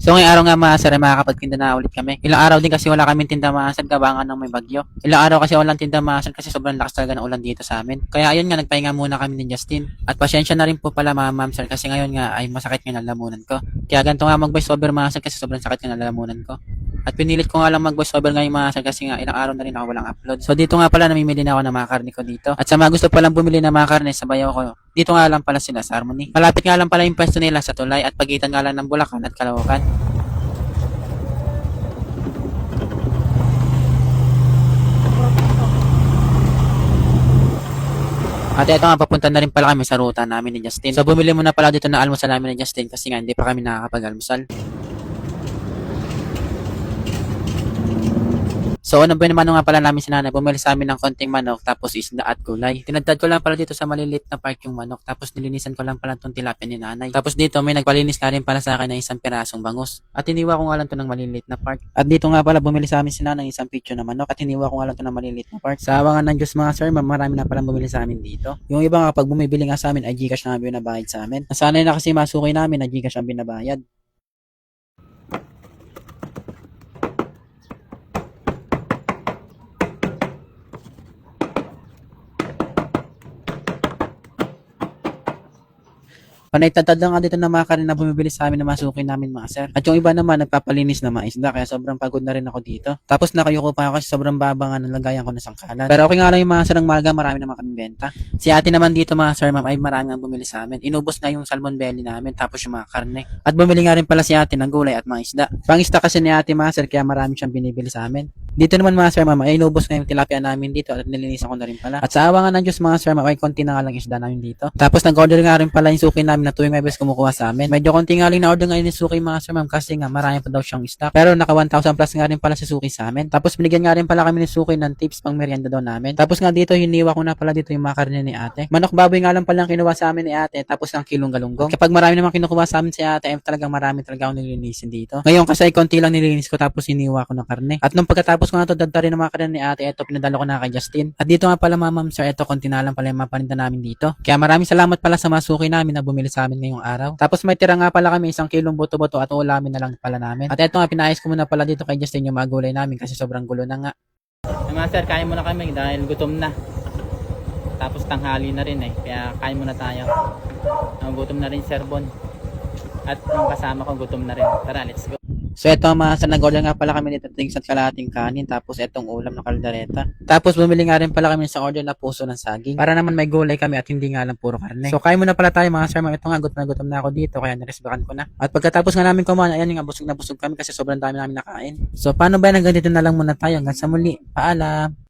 So ngayong araw nga mga sir ay makakapagtinda na ulit kami. Ilang araw din kasi wala kaming tinda mga sir gawa ng may bagyo. Ilang araw kasi walang tinda mga sir kasi sobrang lakas talaga ng ulan dito sa amin. Kaya ayun nga nagpahinga muna kami ni Justin. At pasensya na rin po pala mga ma'am sir kasi ngayon nga ay masakit nga ng lalamunan ko. Kaya ganito nga mag-voice over mga sir kasi sobrang sakit nga ng lalamunan ko. At pinilit ko nga lang mag-voice over ngayon mga sir kasi nga ilang araw na rin ako walang upload. So dito nga pala namimili na ako ng mga karne ko dito. At sa mga gusto palang bumili ng mga karne sa bayaw ko, dito nga lang pala sila sa Harmony. Malapit nga lang pala yung pwesto nila sa Tulay at pagitan nga lang ng Bulacan at Caloocan. At ito nga, papunta na rin pala kami sa ruta namin ni Justin. So, bumili muna pala dito na almusal namin ni Justin kasi nga hindi pa kami nakakapag-almusal. So, ano ba naman nga pala namin si nanay, bumili sa amin ng konting manok, tapos isda at gulay. Tinadtad ko lang pala dito sa maliliit na park yung manok, tapos nilinisan ko lang pala itong tilapia ni nanay. Tapos dito, may nagpalinis ka rin pala sa akin ng isang pirasong bangus. At hiniwa ko nga lang to ng maliliit na park. At dito nga pala, bumili sa amin si nanay ng isang picture na manok, at hiniwa ko nga lang to ng maliliit na park. Sa awangan ng Diyos mga sir, marami na palang bumili sa amin dito. Yung iba nga, pag bumibili nga sa amin, ay Gcash na nga binabayad sa amin. Nasanay na kasi masuki namin na Gcash ang binabayad. Panay-tatad lang nga dito na mga kanin na bumibili sa amin na masukin namin mga sir. At yung iba naman nagpapalinis na mga isda kaya sobrang pagod na rin ako dito. Tapos nakayuko pa ako kasi sobrang baba nga ng lagayan ko ng sangkalan. Pero okay nga lang yung mga sir ng Malaga, marami naman kaming benta. Si ate naman dito mga sir ma'am ay marami nga bumili sa amin. Inubos na yung salmon belly namin tapos yung mga karne. At bumili nga rin pala si ate ng gulay at mga isda. Pang-isda kasi ni ate mga sir kaya marami siyang binibili sa amin. Dito naman mga sir ma'am ay inubos na yung tilapia namin dito at nilinisan ko na rin pala. At sa awa nga ng Diyos mga sir ma'am ay konti na nga lang isda namin dito. Tapos nag-order nga rin pala yung suki namin na tuwing may best kumukuha sa amin. Medyo konti nga lang na order ngayon ni suki mga sir ma'am kasi nga marami pa daw siyang stock. Pero naka 1,000 plus nga rin pala si suki sa amin. Tapos binigyan nga rin pala kami ni suki ng tips pang merienda daw namin. Tapos nga dito hiniwa ko na pala dito yung mga karne ni ate. Manok baboy nga lang pala ang kinuha sa amin ni ate tapos ng kilong galunggong. Kapag marami naman kinukuha sa amin si ate ay talagang marami talaga akong nililinisin dito. Ngayon kasi ay konti lang nililinis ko tapos hiniwa ko ng karne. At nung pagkatapos ko na to dadda rin ng mga karne ni ate, eto pinadala ko na kay Justin. At dito nga pala ma'am sir, eto konti na lang pala yung mapaninda namin dito. Kaya maraming salamat pala sa masuki namin na bumili sa amin ngayong araw. Tapos may tira nga pala kami 1 kilong buto-buto at ulamin na lang pala namin. At eto nga pinayos ko muna pala dito kay Justin yung mga gulay namin kasi sobrang gulo na nga. Mga sir, kain muna kami dahil gutom na. Tapos tanghali na rin kaya kain muna tayo. Gutom na rin Sir Bon. At yung kasama ko gutom na rin. Tara, let's go. So eto mga sa nag-order nga pala kami nito ting sa kalahating kanin tapos etong ulam na kaldereta. Tapos bumili nga rin pala kami sa order na puso ng saging para naman may gulay kami at hindi nga lang puro karne. So kain muna pala tayo mga sir, ito nga gutom na ako dito kaya naresbakan ko na. At pagkatapos nga namin kumain, ayan nga busog na busog kami kasi sobrang dami namin nakain. So paano ba hanggang dito na lang muna tayo hanggang sa muli. Paalam.